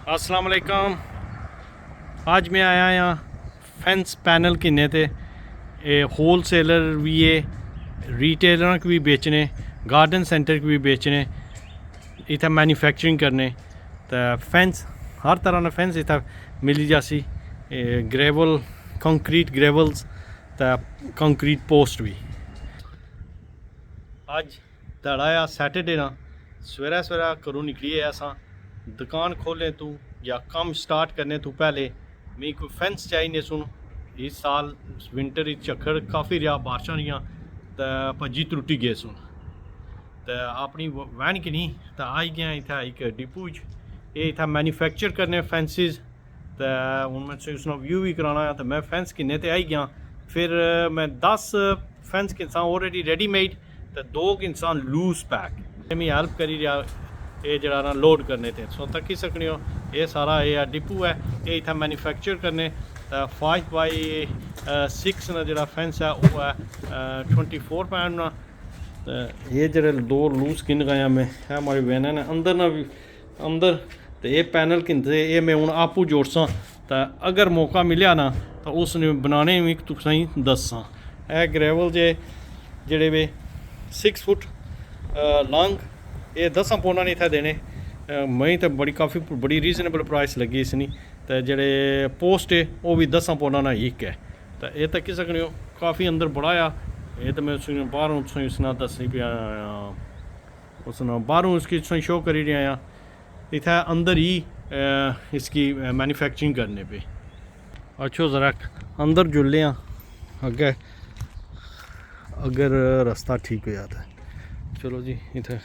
अस्सलाम वालेकुम। आज मैं आया यहाँ फैंस पैनल किन्ने ते होल सेलर भी है, रिटेलर को भी बेचने, गार्डन सेंटर को भी बेचने, इतना मैन्युफैक्चरिंग करने। तो फैंस हर तरह का फैंस इतना मिली जासी, ग्रेवल कंक्रीट ग्रेवल्स तो कंक्रीट पोस्ट भी। अज दड़ा सैटरडे ना सवेरे सवेरे घरों निकलिए असा दुकान खोलें तू या कम स्टार्ट करने तू पहले मैं कोई फेंस चाहिए सुन। इस साल विंटर झक्खड़ काफ़ी रहा, बारिशां रही तो भज्जी त्रुटी गए सुन। तो अपनी वैन कि नहीं तो आई गया इतना एक डिपू ये इतना मैन्युफैक्चर करने फैंसिस। तो हूँ मैं उसना व्यू भी कराना तो मैं फैंस किन्ने ते आई गया। फिर मैं 10 फैंस किसान ऑलरेडी रेडीमेड तो 2 इंसान लूज पैक मैं हेल्प करी रहा ये जरा ना लोड करने थे। सो तकी सकनी हो ये सारा ये डिपू है ये इतना मैन्युफैक्चर करने। तो 5x6 ना जरा फेंस है वो है 24 पाउंड ना। तो ये जरा 2 लूज किन गया मैं है हमारी वैन है अंदर ना भी अंदर। तो ये पैनल किनते ये मैं हूँ आपू जोड़सा। तो अगर मौका मिले ना तो उसने बनाने में तुसें दसा। ए ग्रेवल जे जेड़े वे 6 फुट लॉन्ग ये 10 पौंडा नहीं था देने। मई तो बड़ी काफ़ी बड़ी रीजनेबल प्राइस लगी इसनी। तो जेड़े पोस्ट है वो भी 10 पौंडा ना एक है। तो ये तक सकने हो काफ़ी अंदर बड़ा आ ये तो मैं बाहरों उसना दसी पे उसना बाहरों उसकी शो करी रहा इतना अंदर ही इसकी मैन्युफैक्चरिंग करने पे। अच्छा ज़रा अंदर जुले अगे अगर रास्ता ठीक हो जाता है। चलो जी इतना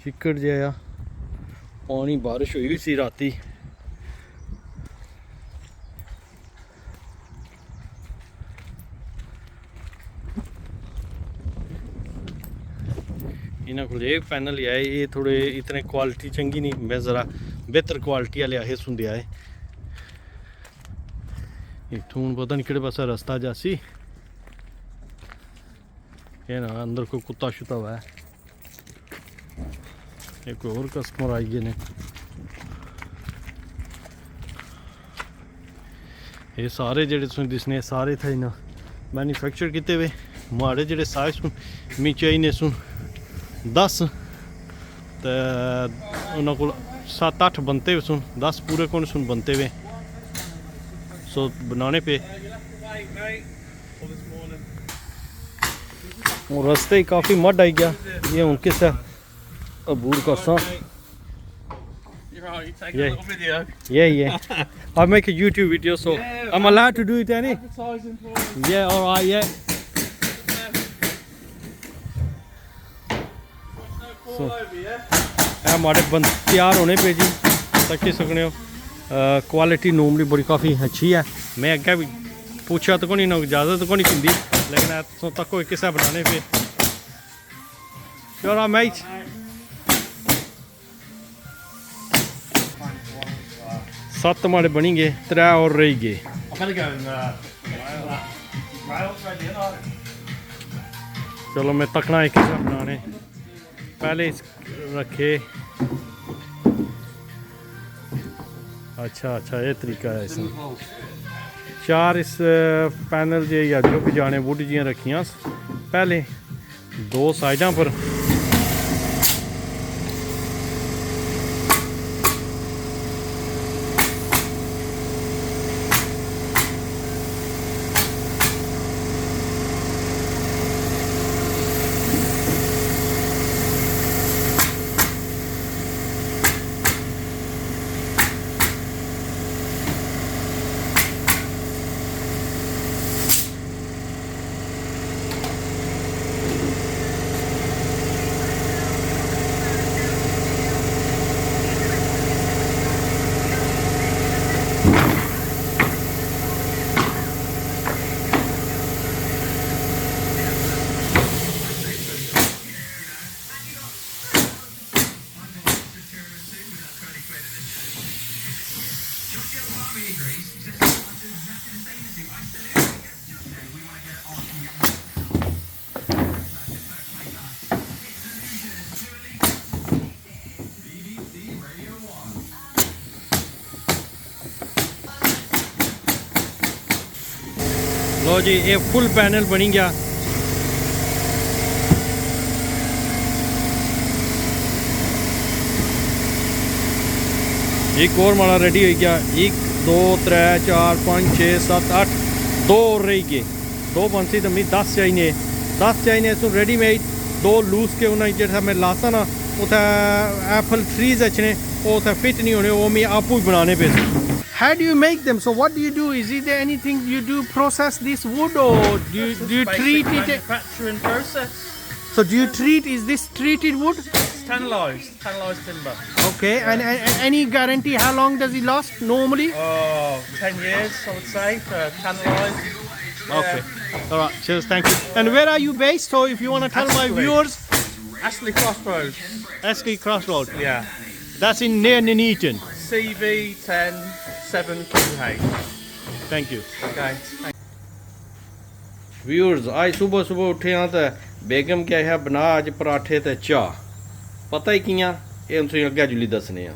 चिकड़ जहा पानी बारिश हुई सी राती। इन्होंने को एक पैनल लिया है ये थोड़े इतने क्वालिटी चंगी नहीं, मैं ज़रा बेहतर क्वालिटी वाले आए सुनते आए। इतों पता नहीं कि पासा रास्ता जासी ये ना अंदर कोई कुत्ता शुता हुआ है। एक कोई और कस्टमर आई गए ने। ये सारे जेडे सुन दिसने सारे थे ना मैन्युफैक्चर किए हुए माड़े जेडे साइज सुन मी चाहिए सुन 10 तो उन्होंने को 7-8 बनते हुए सुन 10 पूरे कौन सुन बनते हुए। सो बनाने पे और रास्ते ही काफ़ी मड आई गया ये उनके साथ अबूर का सा। Yeah. I make a YouTube video, so I'm allowed to do it, any? Yeah, all right, yeah. So, हमारे बंद तैयार होने पे जी तक सकने हो। क्वालिटी नॉर्मली बड़ी काफ़ी अच्छी है। मैं अगर भी पूछा तो कोई ना इजाज़त तो नहीं पिंदी लेकिन सो तक कोई किसा बनाने पे श्योर मैच 7 हमारे बनी गए 3 और रह गए। चलो मैं तकना एक हिसाब बनाने पहले इस रखे। अच्छा ये तरीका है इसमें 4 इस पैनल जे या जो भी जाने वुड जियाँ रखियाँ पहले 2 साइडा पर। लो जी ये फुल पैनल बनी गया। एक और माड़ा रेडी हो गया। 1 2 3 4 5 6 7 8 2 और रही गए। 2 बनसी तो मैं 10 चाहिए। 10 चाहिए सो रेडीमेड 2 लूज के उन्हें जो मैं लासा ना उत एप्पल ट्रीज अच्छे वो फिट नहीं होने, वो मैं आपू ही बनाने पे। How do you make them? So what do you do? Is there anything you do process this wood, or do you treat it? Manufacturing process. So do you treat, is this treated wood? It's tannalised timber. Okay, and any guarantee how long does it last normally? 10 years I would say for tannalised. Okay, all right, cheers, thank you. And where are you based? So if you want to tell my viewers. Astley Crossroads. Astley Crossroads. Yeah. That's in near Nuneaton. CV 10 7QH. Thank you. Okay. Viewers आज सुबह सुबह उठे हाँ तो बेगम क्या है बना अज पराठे ते चाह। पता ही कियां ये हम तुझे अग्गे जुली दसने आ।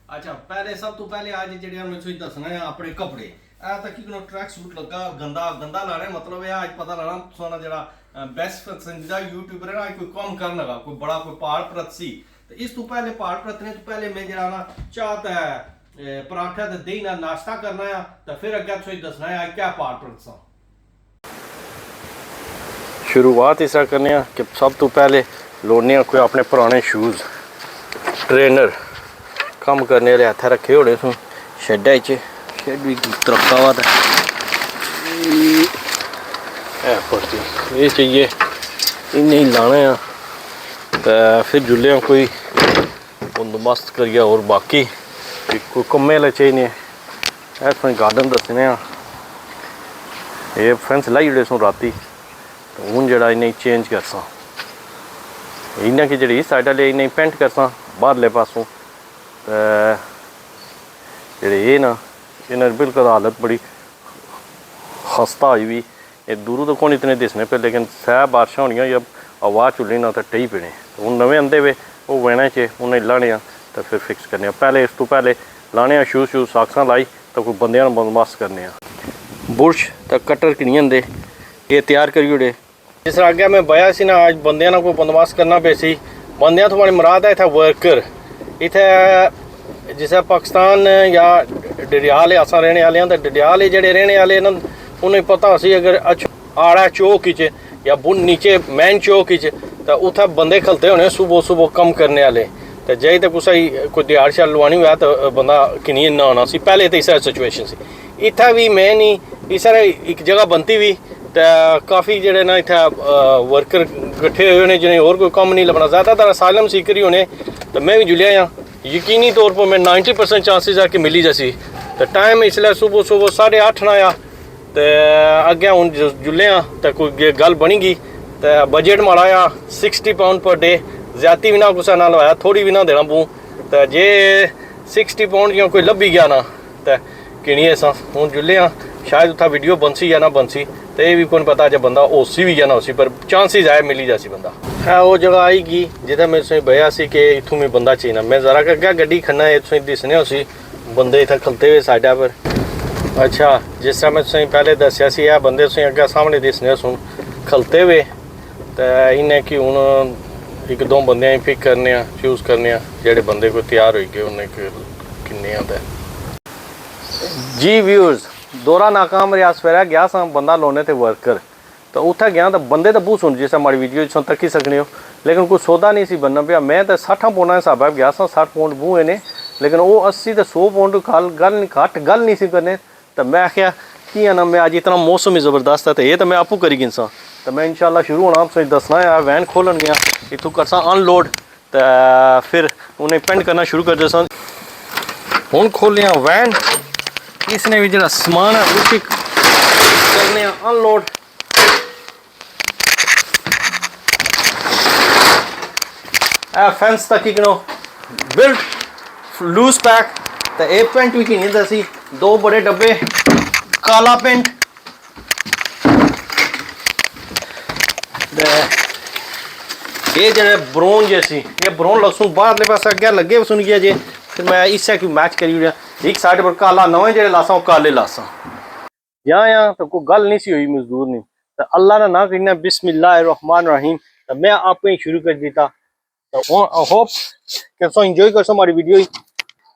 अच्छा पहले सब तो पहले आज जेडे हम तुझे दसना है अपने कपड़े। आ तक कि ट्रैक सूट लगा गंदा गंदा ला रहे मतलब है आज पता लगा सोना जरा बेस्ट पसंदीदा यूट्यूबर है ना कोई कम करने लगा कोई बड़ा कोई पहाड़ परत सी। तो इस तो पहले पहाड़ परत ने तो पहले मैं जरा ना चाह ते पराठा ते दही ना नाश्ता करना है तो फिर अग्गे तुझे दसना है क्या पहाड़ परत सा। शुरुआत इस तरह करने कि सब तो पहले लोड़ने कोई अपने पुराने शूज़ ट्रेनर कम करने वाले हत्थ रखे होने सो शेड शेड भी तरक्का हुआ था ये चाहिए इन्हें लाने तो फिर जुले कोई बंदोबस्त करिए और बाकी कोई कम्मे वाले चाहिए ऐसा गार्डन दसने ये फेंस लाई जोड़े सो राती तो हूँ जरा इन्हें चेंज करसा इन्हें की जी साइड वाले इन्हें पेंट करसा बाहरले पासों तो जे ना इन्हें बिल्कुल हालत बड़ी खस्ता हुई भी ये दूरों तो कौन इतने दिसने पे लेकिन सह बारिशा होनिया जब आवाज़ चुली ना तो टही पीने तो हूँ नवे आंदे वे वो वहने च उन्हें लाने तो फिर फिक्स करने पहले इस तो पहले लाने शूज़ शूज़ साक्सां लाई तो कोई बंद बंदोबस्त करने बुरश तो कटर किनी आंदे ये तैयार करी ओड़े जिस तरह अगर मैं बया सी ना आज बंद ना कोई बंदोबस्त करना पे सी बंद तो हमारी मुराद है इतना वर्कर इतने जिस पाकिस्तान या डडियाल अस रहने वाले हैं तो डडियाल जोड़े रहने वाले ना उन्हें पता सी अगर आड़ा चौक या नीचे मैन चौक तो उत्थे बंदे खलते होने सुबह सुबह कम करने वाले तो जे तो कुछ कोई दिहाड़ शाड़ लवानी हुआ तो बंदा किन्नी ना होना सी पहले तो इस तरह सिचुएशन सी इतना भी मैं नहीं इस तरह एक जगह बनती भी तो काफ़ी जोड़े ना इतना वर्कर कट्ठे हुए होने जिन्हें और कोई कम नहीं लभना ज़्यादातर असाइलम सीकर ही होने तो मैं भी जुलिया हाँ यकीनी तौर पर मैं 90% चांसेस है कि मिली जैसी तो टाइम इसलिए सुबह सुबह 8:30 ना आया तो अगे हूँ जुले हाँ तो कोई गल बनी गई तो बजट माड़ा आ 60 पाउंड पर डे ज्यादा भी ना कुछ ना लवाया थोड़ी भी ना देना पू तो जे 60 पाउंड या कोई लभी गया ना तो किनिए अस हूँ जुले हाँ शायद उत्था वीडियो बनसी या ना बनसी तो ये भी कौन पता जब बंदा होसी भी या ना होसी पर चांसेस आए मिली जासी बंदा है वो जगह आएगी जितना मेरे से बया सी कि इतों में बंदा चाहिए मैं ज़रा क्या गड्डी खन्ना इतों दिसने उसी बंदे इतना खलते हुए साइडा पर। अच्छा जिस तरह मैं तुसें पहले दसिया सी है बंदे तुसें अग्गे सामने दिसने सुन खलते हुए तो इन्हें कि हूँ एक दो बंदे पिक करने चूज़ करने जेडे बंदे कोई तैयार हो गए उन्हें किन्ने आते जी व्यूअर्स दौरा नाकाम रहा सवेरे गया सा बंदा लोने थे वर्कर तो उत्थे गया तो बंदे तो बहुत सुन जिस माड़ी वीडियो सुन तक ही सकने हो लेकिन कोई सौदा नहीं सी बनना पाया मैं तो 60 पौंड हिसाब गया सा 60 पौंड बूहे ने लेकिन वो 80 तो 100 पौंड गल घट गल नहीं सी करने तो मैं आख्या कि ना मैं अज इतना मौसम ही ज़बरदस्त है तो ये तो मैं आपू करी गिनसा तो मैं इंशाल्लाह शुरू होना आपसे दसना है वैन खोलन गया इतों करसा अनलोड तो फिर उन्हें पेंट करना शुरू कर देसा हूँ खोलिया वैन इसने भी जरा समान है उसी करने अनलोड फेंस तक ही बिल्ट लूज पैक तो एक पेंट भी किनी दसी 2 बड़े डब्बे काला पेंट ये जरा ब्राउन जैसी ये ब्राउन लहसुन बाहरले पास अगे लगे सुन गया जे फिर मैं इससे मैच करी एक साइड पर काला नवे जो लासा काले लासा यहाँ तो कोई गल नहीं सी हुई मजदूर ने, तो अल्लाह ने ना कहना बिस्मिल्लाहिर्रहमानिर्रहीम, तो मैं आपको ही शुरू कर दिता। तो आई होप कि तुम इंजॉय कर सो हमारी वीडियो।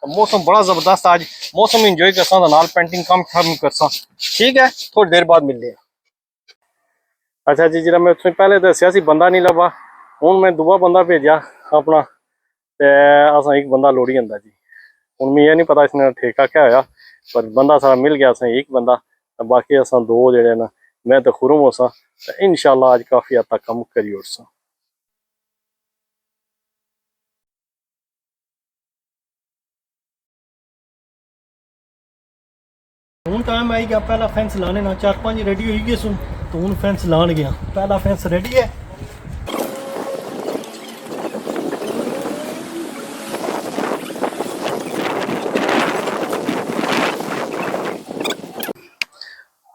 मौसम बड़ा जबरदस्त आज, मौसम इंजॉय कर सा नाल पेंटिंग काम खत्म कर सा। ठीक है, थोड़ी देर बाद मिलते हैं। अच्छा जी, जरा मैं तुसें पहले दस्या सी बंदा नहीं लभा, हुण मैं दूआ बंदा भेजा अपना, ते असां एक बंदा लोड़ी जंदा जी। हुण मिगी नहीं पता इसने ठेका क्या होया, पर बंदा सारा मिल गया, असें एक बंदा, बाकी असां दो जेड़े न, मैं तो खुरम हो सा, इंशाल्लाह अज काफी हद तक कम करी उड़सा। हूँ टाइम आई गया पहला फेंस लाने ना, 4-5 रेडी हो गए सुन, तो हूँ फेंस लान गया। पहला फेंस रेडी है।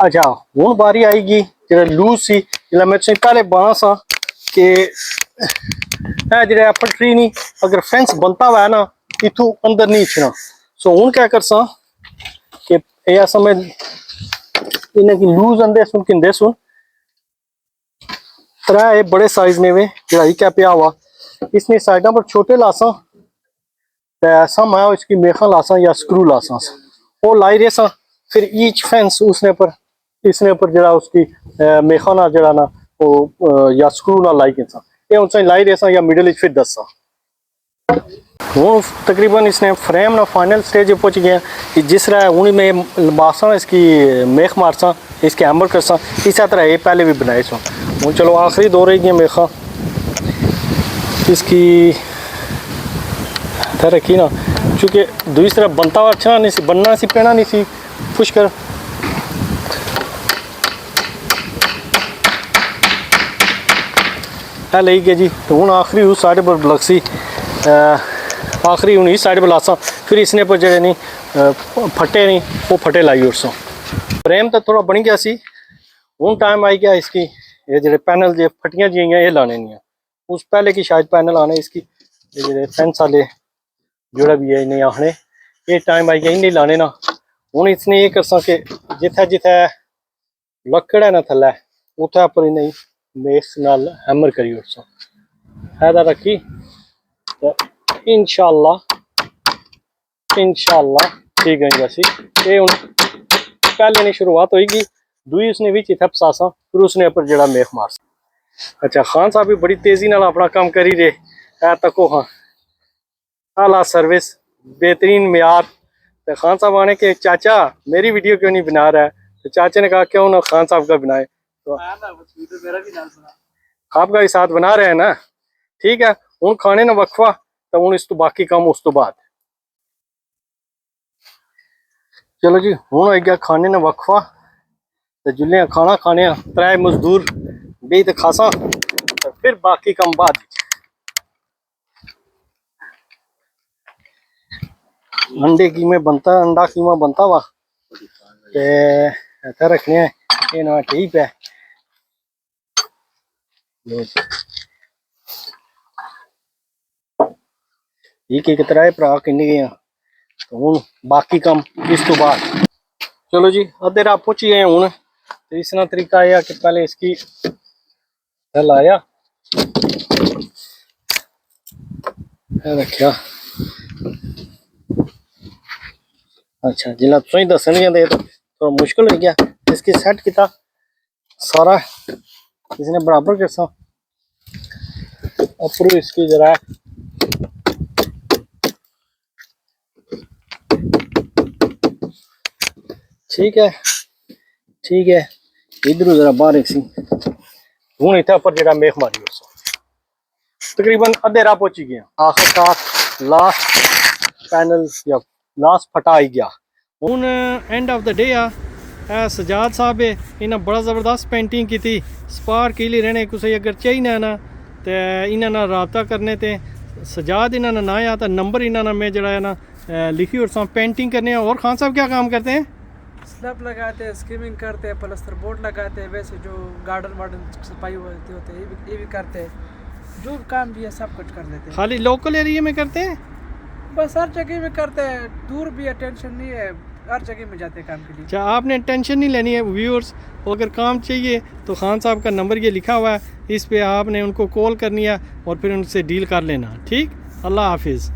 अच्छा हूँ बारी आएगी जो लूज सी, जो मैं पहले बना सा कि जो पटरी नहीं, अगर फेंस बनता हुआ है ना इथू अंदर नहीं इछना। सो हूँ क्या कर सा कि मैं इन्हें की लूज अंदे सुन किंदे सुन त्रै बड़े साइज ने वे जड़ाई क्या पिया हुआ, इसने साइडा पर छोटे लासा, सम है इसकी मेखा लासा या स्क्रू लासा, वो लाई रेसा। फिर ईच फेंस उसने पर इसने पर जरा उसकी मेखा ना जरा ना वो या स्क्रू ना लाई के ये उनसे लाई रेसा या मिडल इच फिर दसा। वो तकरीबन इसने फ्रेम ना फाइनल स्टेज पे पहुंच गया कि जिस तरह हूँ मैं बासा इसकी मेख मारसा, इसके हैमर करसा, इसी तरह ये पहले भी बनाए सो। हूँ चलो आखिरी दो रही गई मेखा इसकी रखी ना, चूँकि दूसरी तरफ बनता हुआ अच्छा नहीं सी, बनना सी पैना नहीं सी खुश कर। ले गया जी, तो हूँ आखिरी उस साइड पर लगसी, आखिरी हूँ इस साइड पर लासा, फिर इसने पर जड़े नहीं फटे नहीं वो फटे लाई उड़सो। फ्रेम तो थोड़ा बन गया सी, हूँ टाइम आई गया इसकी ये जो पैनल जो फटियाँ जी ये लाने नहीं है, उस पहले की शायद पैनल आने इसकी जो फेंस वाले जोड़ा भी है इन्हें आखने, ये टाइम आई गया इन्हें लाने ना। हूँ इसने ये कर कि जिथे जिथे लकड़ है ना थल्लै उथे पर इन्हें मेस नाल हैमर करी उड़सो हैदा रखी, तो इंशाल्लाह ठीक है जैसी ये हूँ पहले ने शुरुआत होगी, दुई उसने भी चिथा फसासा, फिर उसने ऊपर जड़ा मेख मार। अच्छा खान साहब भी बड़ी तेजी नाल अपना काम करी रहे है तको, हाँ आला सर्विस बेहतरीन म्यार। तो खान साहब आने के चाचा मेरी वीडियो क्यों नहीं बना रहा है, तो चाचा ने कहा क्यों ना खान साहब का बनाए, तो आपका भी साथ बना रहे हैं ना। ठीक है हूँ खाने ना वक्फा, तो हूँ इस तो बाकी काम उस तो बाद। चलो जी हूँ आई गया खाने ना वक्फा, तो जुल्ले खाना खाने त्रै मजदूर भी तो खासा, तो फिर बाकी काम बाद। अंडे कीमे बनता, अंडा कीमा बनता वा ते रखने ये ना ठीक है। एक त्रै भरा किन्ने गए, तो हूँ बाकी काम इस तो बाद। चलो जी अद्धे रात पहुंची गए हूँ, तो इस तरीका यह कि पहले इसकी लाया रखा। अच्छा जिला तुम दसन गए तो थोड़ा मुश्किल हो गया, इसकी सेट किया सारा इसने बराबर करसा, ऊपर इसकी जरा ठीक है इधर जरा बाहर एक सी हूँ इतने उपर जरा मेख मारी उस तकरीबन अद्धे राह पहुंची गया, आखिरकार लास्ट पैनल या लास्ट फटा आई गया। हूँ एंड ऑफ द डे आ सजाद साहब है, इन्हें बड़ा ज़बरदस्त पेंटिंग की थी। स्पार्क ही रहने कुछ अगर चाहिए ना तो इन्होंने रबता करने ते सजाद इन्होंने ना या तो नंबर इन्होंने मैं जरा है ना लिखी और पेंटिंग करने। और खान साहब क्या काम करते हैं? स्लैब लगाते हैं, स्कीमिंग करते हैं, प्लास्टर बोर्ड लगाते हैं, वैसे जो गार्डन वार्डन सफाई होती होते हैं ये भी करते हैं, जो काम भी है सब कुछ कर देते हैं। खाली लोकल एरिया में करते हैं? बस हर जगह में करते हैं, दूर भी है टेंशन नहीं है, हर जगह में जाते हैं काम के लिए। अच्छा, आपने टेंशन नहीं लेनी है व्यूअर्स, अगर काम चाहिए तो खान साहब का नंबर ये लिखा हुआ है, इस पे आपने उनको कॉल करनी है और फिर उनसे डील कर लेना। ठीक, अल्लाह हाफिज़।